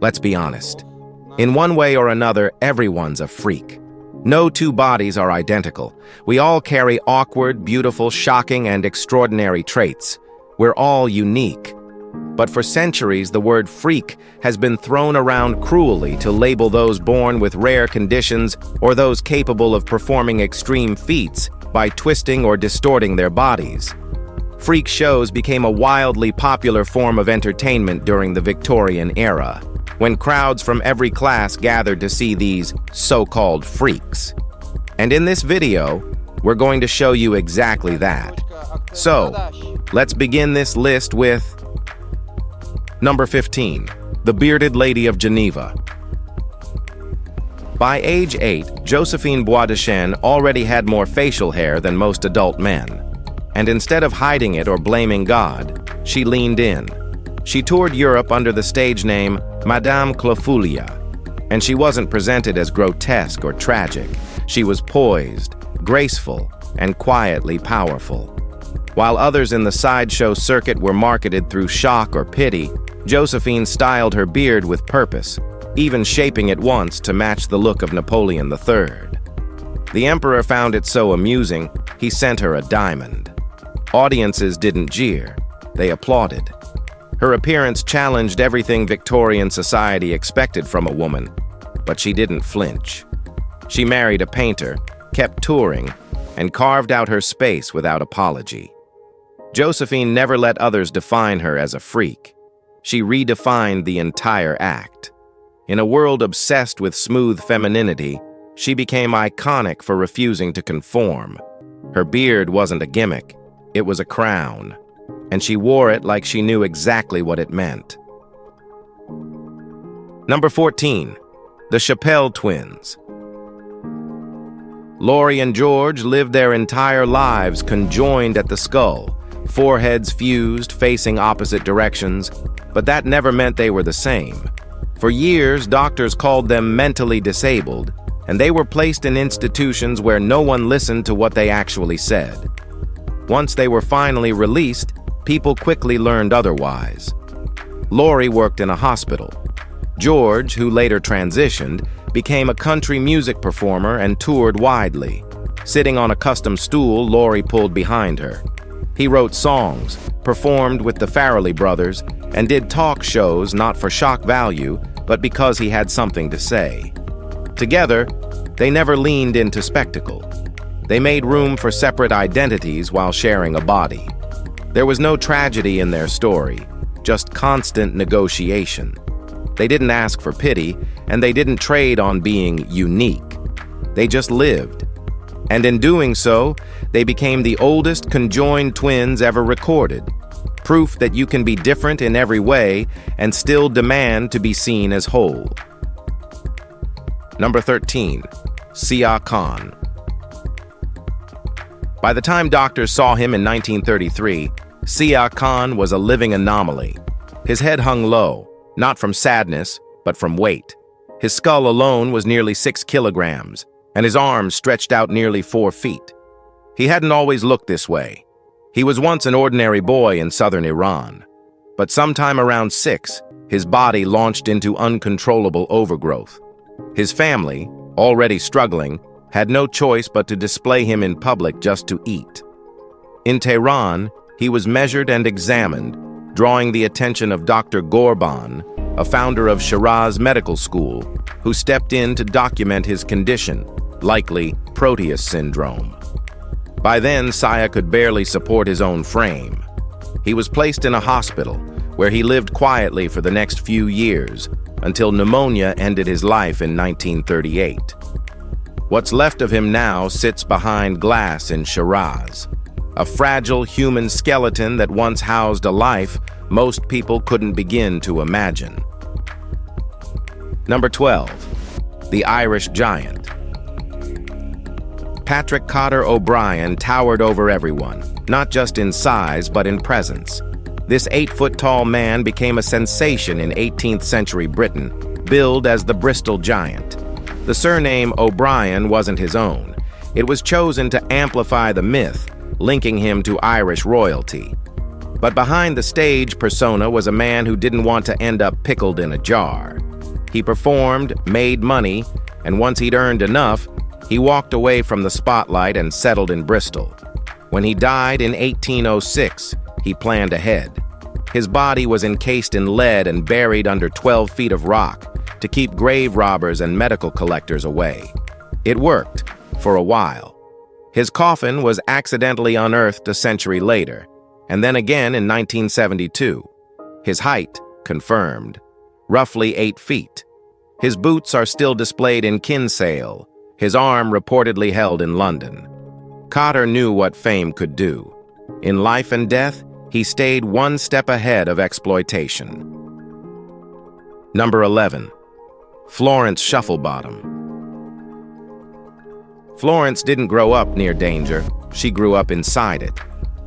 Let's be honest. In one way or another, everyone's a freak. No two bodies are identical. We all carry awkward, beautiful, shocking, and extraordinary traits. We're all unique. But for centuries, the word freak has been thrown around cruelly to label those born with rare conditions or those capable of performing extreme feats by twisting or distorting their bodies. Freak shows became a wildly popular form of entertainment during the Victorian era, when crowds from every class gathered to see these so-called freaks. And in this video, we're going to show you exactly that. So, let's begin this list with Number 15, the Bearded Lady of Geneva. By age 8, Josephine Badashan already had more facial hair than most adult men. And instead of hiding it or blaming God, she leaned in. She toured Europe under the stage name Madame Clofulia. And she wasn't presented as grotesque or tragic. She was poised, graceful, and quietly powerful. While others in the sideshow circuit were marketed through shock or pity, Josephine styled her beard with purpose, even shaping it once to match the look of Napoleon III. The emperor found it so amusing, he sent her a diamond. Audiences didn't jeer, they applauded. Her appearance challenged everything Victorian society expected from a woman, but she didn't flinch. She married a painter, kept touring, and carved out her space without apology. Josephine never let others define her as a freak. She redefined the entire act. In a world obsessed with smooth femininity, she became iconic for refusing to conform. Her beard wasn't a gimmick, it was a crown, and she wore it like she knew exactly what it meant. Number 14, the Chappelle twins. Laurie and George lived their entire lives conjoined at the skull, foreheads fused, facing opposite directions, but that never meant they were the same. For years, doctors called them mentally disabled, and they were placed in institutions where no one listened to what they actually said. Once they were finally released, people quickly learned otherwise. Laurie worked in a hospital. George, who later transitioned, became a country music performer and toured widely. Sitting on a custom stool, Laurie pulled behind her. He wrote songs, performed with the Farrelly brothers, and did talk shows not for shock value, but because he had something to say. Together, they never leaned into spectacle. They made room for separate identities while sharing a body. There was no tragedy in their story, just constant negotiation. They didn't ask for pity, and they didn't trade on being unique. They just lived. And in doing so, they became the oldest conjoined twins ever recorded, proof that you can be different in every way and still demand to be seen as whole. Number 13, Sia Khan. By the time doctors saw him in 1933, Sia Khan was a living anomaly. His head hung low, not from sadness, but from weight. His skull alone was nearly 6 kilograms, and his arms stretched out nearly 4 feet. He hadn't always looked this way. He was once an ordinary boy in southern Iran. But sometime around 6, his body launched into uncontrollable overgrowth. His family, already struggling, had no choice but to display him in public just to eat. In Tehran, he was measured and examined, drawing the attention of Dr. Gorban, a founder of Shiraz Medical School, who stepped in to document his condition, likely Proteus syndrome. By then, Sia could barely support his own frame. He was placed in a hospital, where he lived quietly for the next few years, until pneumonia ended his life in 1938. What's left of him now sits behind glass in Shiraz, a fragile human skeleton that once housed a life most people couldn't begin to imagine. Number 12, the Irish Giant. Patrick Cotter O'Brien towered over everyone, not just in size, but in presence. This 8-foot-tall man became a sensation in 18th century Britain, billed as the Bristol Giant. The surname O'Brien wasn't his own. It was chosen to amplify the myth, linking him to Irish royalty. But behind the stage persona was a man who didn't want to end up pickled in a jar. He performed, made money, and once he'd earned enough, he walked away from the spotlight and settled in Bristol. When he died in 1806, he planned ahead. His body was encased in lead and buried under 12 feet of rock to keep grave robbers and medical collectors away. It worked, for a while. His coffin was accidentally unearthed a century later, and then again in 1972. His height confirmed, roughly 8 feet. His boots are still displayed in Kinsale, his arm reportedly held in London. Cotter knew what fame could do. In life and death, he stayed one step ahead of exploitation. Number 11. Florence Shufflebottom. Florence didn't grow up near danger. She grew up inside it.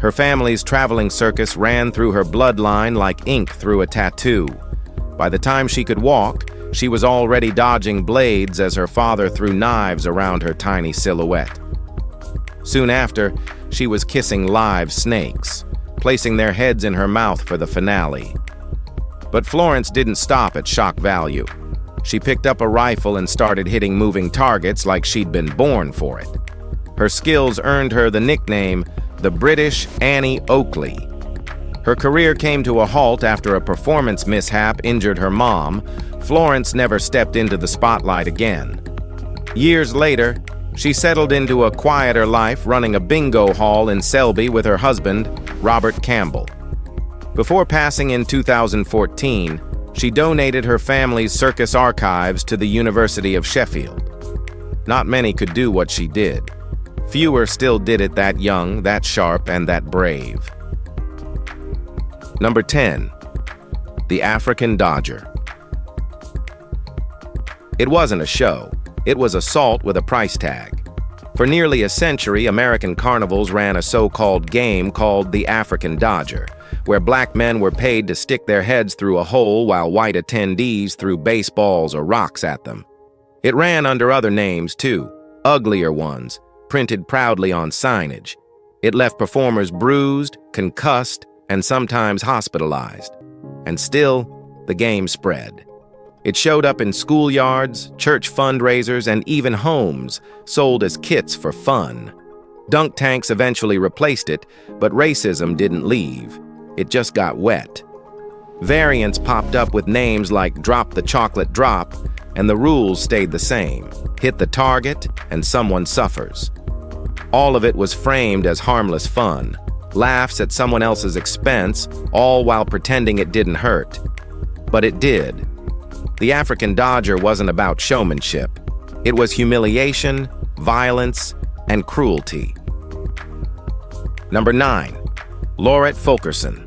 Her family's traveling circus ran through her bloodline like ink through a tattoo. By the time she could walk, she was already dodging blades as her father threw knives around her tiny silhouette. Soon after, she was kissing live snakes, placing their heads in her mouth for the finale. But Florence didn't stop at shock value. She picked up a rifle and started hitting moving targets like she'd been born for it. Her skills earned her the nickname the British Annie Oakley. Her career came to a halt after a performance mishap injured her mom. Florence never stepped into the spotlight again. Years later, she settled into a quieter life running a bingo hall in Selby with her husband, Robert Campbell. Before passing in 2014, she donated her family's circus archives to the University of Sheffield. Not many could do what she did. Fewer still did it that young, that sharp, and that brave. Number 10. The African Dodger. It wasn't a show. It was assault with a price tag. For nearly a century, American carnivals ran a so-called game called the African Dodger, where black men were paid to stick their heads through a hole while white attendees threw baseballs or rocks at them. It ran under other names, too, uglier ones, printed proudly on signage. It left performers bruised, concussed, and sometimes hospitalized. And still, the game spread. It showed up in schoolyards, church fundraisers, and even homes, sold as kits for fun. Dunk tanks eventually replaced it, but racism didn't leave. It just got wet. Variants popped up with names like Drop the Chocolate Drop, and the rules stayed the same. Hit the target, and someone suffers. All of it was framed as harmless fun, laughs at someone else's expense, all while pretending it didn't hurt. But it did. The African Dodger wasn't about showmanship. It was humiliation, violence, and cruelty. Number 9. Laurette Fulkerson.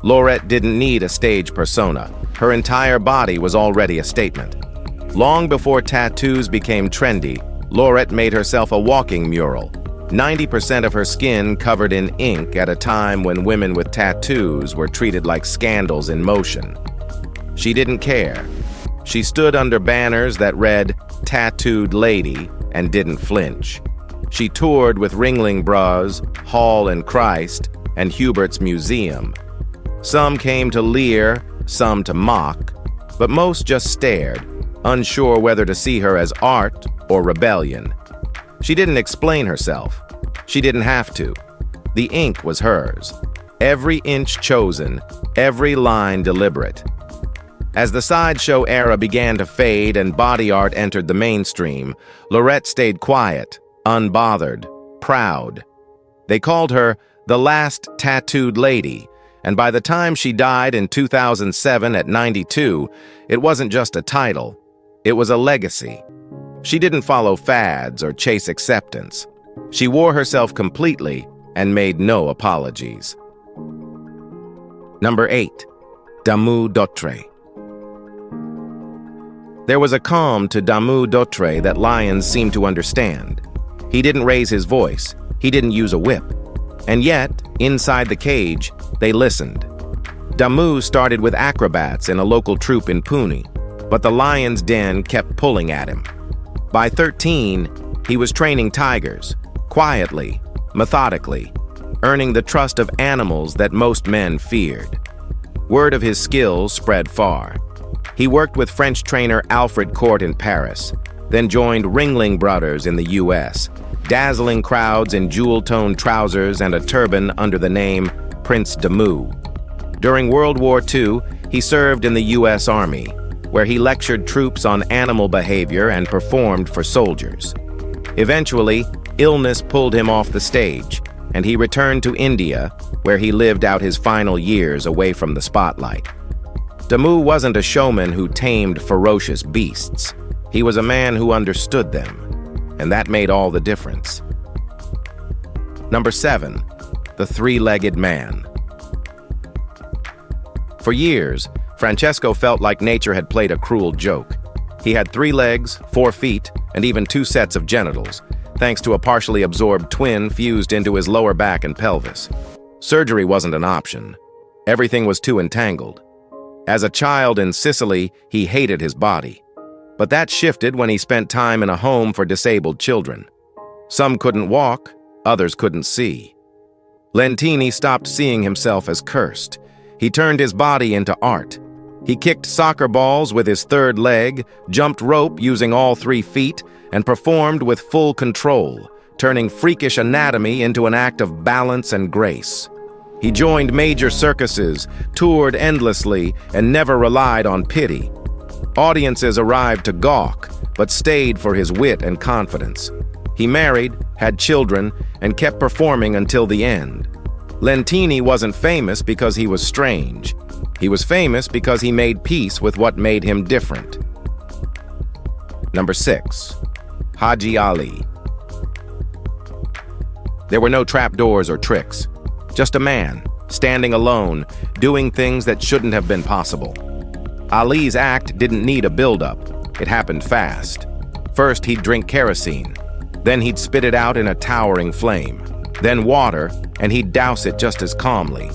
Laurette didn't need a stage persona. Her entire body was already a statement. Long before tattoos became trendy, Laurette made herself a walking mural. 90% of her skin covered in ink at a time when women with tattoos were treated like scandals in motion. She didn't care. She stood under banners that read, "Tattooed Lady," and didn't flinch. She toured with Ringling Bros, Hall and Christ, and Hubert's Museum. Some came to leer, some to mock, but most just stared, unsure whether to see her as art or rebellion. She didn't explain herself. She didn't have to. The ink was hers. Every inch chosen, every line deliberate. As the sideshow era began to fade and body art entered the mainstream, Laurette stayed quiet, unbothered, proud. They called her the last tattooed lady, and by the time she died in 2007 at 92, it wasn't just a title, it was a legacy. She didn't follow fads or chase acceptance. She wore herself completely and made no apologies. Number 8. Damu Dotree. There was a calm to Damu Dotree that lions seemed to understand. He didn't raise his voice. He didn't use a whip. And yet, inside the cage, they listened. Damu started with acrobats in a local troupe in Pune, but the lion's den kept pulling at him. By 13, he was training tigers, quietly, methodically, earning the trust of animals that most men feared. Word of his skills spread far. He worked with French trainer Alfred Court in Paris, then joined Ringling Brothers in the US, dazzling crowds in jewel-toned trousers and a turban under the name Prince Damu. During World War II, he served in the US Army, where he lectured troops on animal behavior and performed for soldiers. Eventually, illness pulled him off the stage, and he returned to India, where he lived out his final years away from the spotlight. Damu wasn't a showman who tamed ferocious beasts. He was a man who understood them, and that made all the difference. Number 7, the three-legged man. For years, Franchesco felt like nature had played a cruel joke. He had 3 legs, 4 feet, and even 2 sets of genitals, thanks to a partially absorbed twin fused into his lower back and pelvis. Surgery wasn't an option. Everything was too entangled. As a child in Sicily, he hated his body. But that shifted when he spent time in a home for disabled children. Some couldn't walk, others couldn't see. Lentini stopped seeing himself as cursed. He turned his body into art. He kicked soccer balls with his 3rd leg, jumped rope using all 3 feet, and performed with full control, turning freakish anatomy into an act of balance and grace. He joined major circuses, toured endlessly, and never relied on pity. Audiences arrived to gawk, but stayed for his wit and confidence. He married, had children, and kept performing until the end. Lentini wasn't famous because he was strange. He was famous because he made peace with what made him different. Number 6, Haji Ali. There were no trapdoors or tricks. Just a man, standing alone, doing things that shouldn't have been possible. Ali's act didn't need a build-up. It happened fast. First, he'd drink kerosene. Then he'd spit it out in a towering flame. Then water, and he'd douse it just as calmly.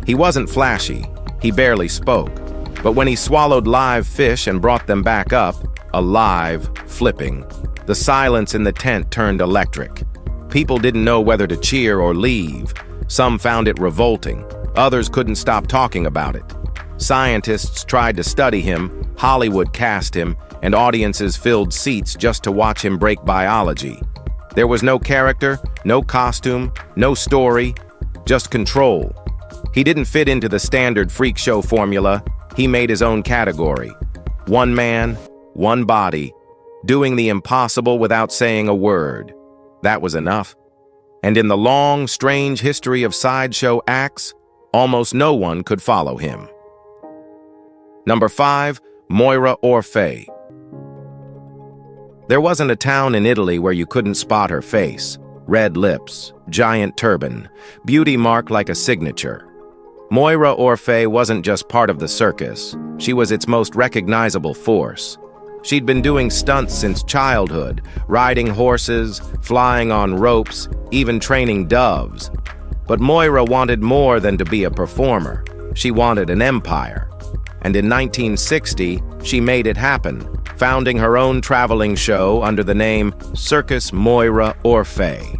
He wasn't flashy. He barely spoke. But when he swallowed live fish and brought them back up, alive, flipping, the silence in the tent turned electric. People didn't know whether to cheer or leave. Some found it revolting. Others couldn't stop talking about it. Scientists tried to study him, Hollywood cast him, and audiences filled seats just to watch him break biology. There was no character, no costume, no story, just control. He didn't fit into the standard freak show formula. He made his own category. One man, one body, doing the impossible without saying a word. That was enough. And in the long, strange history of sideshow acts, almost no one could follow him. Number 5, Moira Orfei. There wasn't a town in Italy where you couldn't spot her face. Red lips, giant turban, beauty mark like a signature. Moira Orfei wasn't just part of the circus. She was its most recognizable force. She'd been doing stunts since childhood, riding horses, flying on ropes, even training doves. But Moira wanted more than to be a performer. She wanted an empire. And in 1960, she made it happen, founding her own traveling show under the name Circus Moira Orfei.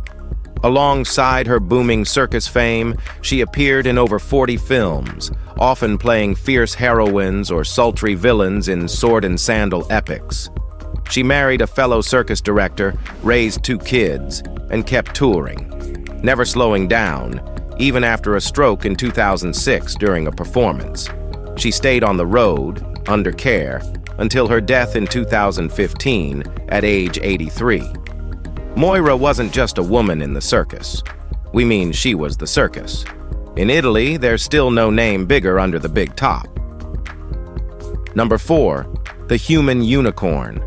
Alongside her booming circus fame, she appeared in over 40 films, often playing fierce heroines or sultry villains in sword and sandal epics. She married a fellow circus director, raised 2 kids, and kept touring, never slowing down, even after a stroke in 2006 during a performance. She stayed on the road, under care, until her death in 2015 at age 83. Moira wasn't just a woman in the circus. We mean she was the circus. In Italy, there's still no name bigger under the big top. Number 4, the human unicorn.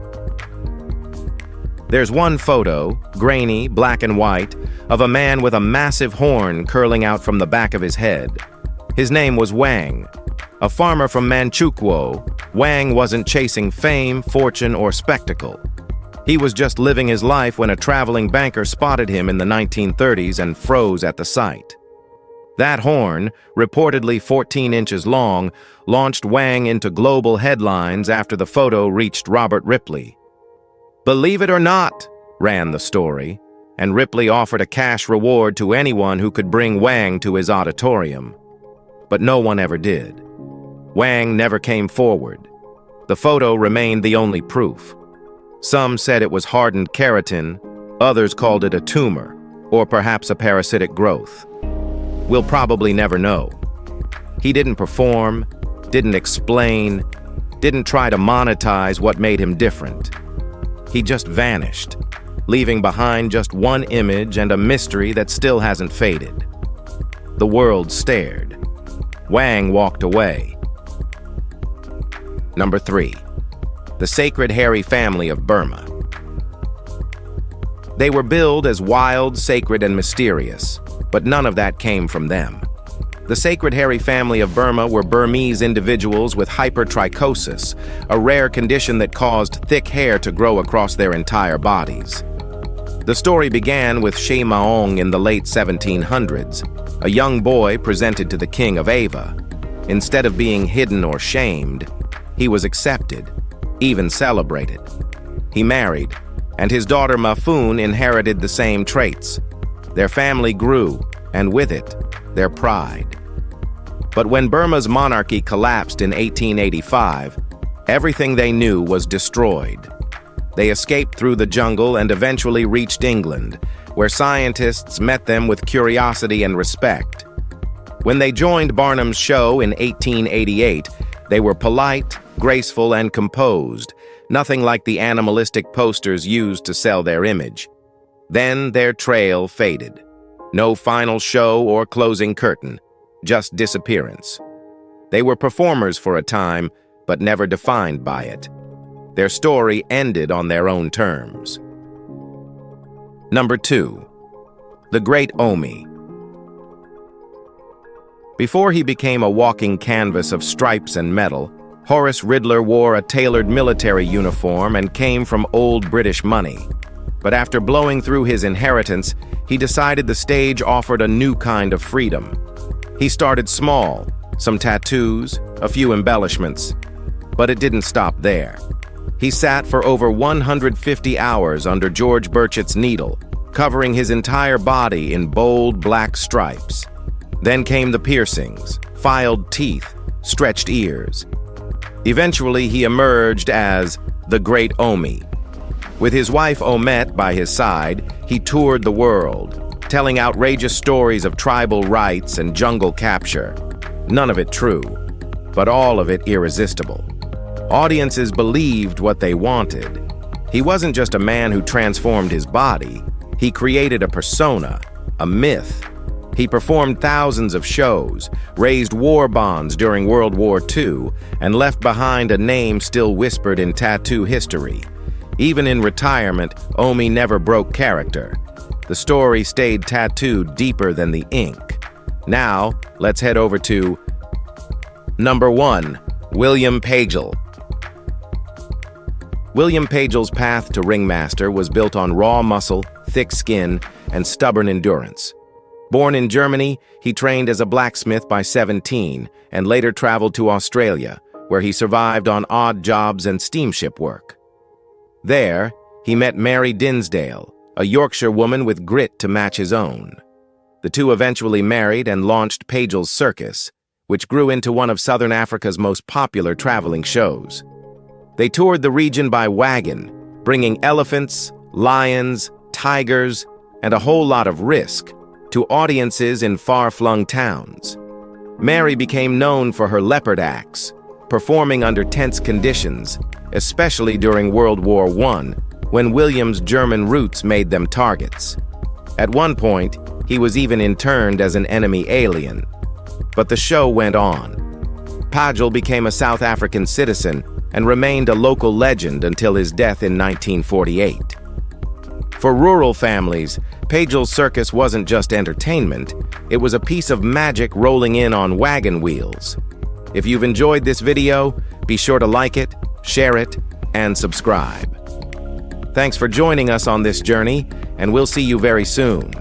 There's one photo, grainy, black and white, of a man with a massive horn curling out from the back of his head. His name was Wang. A farmer from Manchukuo, Wang wasn't chasing fame, fortune, or spectacle. He was just living his life when a traveling banker spotted him in the 1930s and froze at the sight. That horn, reportedly 14 inches long, launched Wang into global headlines after the photo reached Robert Ripley. "Believe it or not," ran the story, and Ripley offered a cash reward to anyone who could bring Wang to his auditorium. But no one ever did. Wang never came forward. The photo remained the only proof. Some said it was hardened keratin, others called it a tumor, or perhaps a parasitic growth. We'll probably never know. He didn't perform, didn't explain, didn't try to monetize what made him different. He just vanished, leaving behind just one image and a mystery that still hasn't faded. The world stared. Wang walked away. Number 3. The Sacred Hairy Family of Burma. They were billed as wild, sacred, and mysterious, but none of that came from them. The Sacred Hairy Family of Burma were Burmese individuals with hypertrichosis, a rare condition that caused thick hair to grow across their entire bodies. The story began with Shi Maung in the late 1700s, a young boy presented to the king of Ava. Instead of being hidden or shamed, he was accepted, even celebrated. He married, and his daughter Mafun inherited the same traits. Their family grew, and with it, their pride. But when Burma's monarchy collapsed in 1885, everything they knew was destroyed. They escaped through the jungle and eventually reached England, where scientists met them with curiosity and respect. When they joined Barnum's show in 1888, they were polite, graceful, and composed, nothing like the animalistic posters used to sell their image. Then their trail faded. No final show or closing curtain, just disappearance. They were performers for a time, but never defined by it. Their story ended on their own terms. Number 2. The Great Omi. Before he became a walking canvas of stripes and metal, Horace Riddler wore a tailored military uniform and came from old British money. But after blowing through his inheritance, he decided the stage offered a new kind of freedom. He started small, some tattoos, a few embellishments, but it didn't stop there. He sat for over 150 hours under George Burchett's needle, covering his entire body in bold black stripes. Then came the piercings, filed teeth, stretched ears. Eventually, he emerged as the Great Omi. With his wife Omet by his side, he toured the world, telling outrageous stories of tribal rights and jungle capture. None of it true, but all of it irresistible. Audiences believed what they wanted. He wasn't just a man who transformed his body. He created a persona, a myth. He performed thousands of shows, raised war bonds during World War II, and left behind a name still whispered in tattoo history. Even in retirement, Omi never broke character. The story stayed tattooed deeper than the ink. Now, let's head over to Number 1. William Pagel. William Pagel's path to ringmaster was built on raw muscle, thick skin, and stubborn endurance. Born in Germany, he trained as a blacksmith by 17 and later traveled to Australia, where he survived on odd jobs and steamship work. There, he met Mary Dinsdale, a Yorkshire woman with grit to match his own. The two eventually married and launched Pagel's Circus, which grew into one of Southern Africa's most popular traveling shows. They toured the region by wagon, bringing elephants, lions, tigers, and a whole lot of risk to audiences in far-flung towns. Mary became known for her leopard acts, performing under tense conditions, especially during World War I, when William's German roots made them targets. At one point, he was even interned as an enemy alien. But the show went on. Pagel became a South African citizen and remained a local legend until his death in 1948. For rural families, Pagel's Circus wasn't just entertainment, it was a piece of magic rolling in on wagon wheels. If you've enjoyed this video, be sure to like it, share it, and subscribe. Thanks for joining us on this journey, and we'll see you very soon.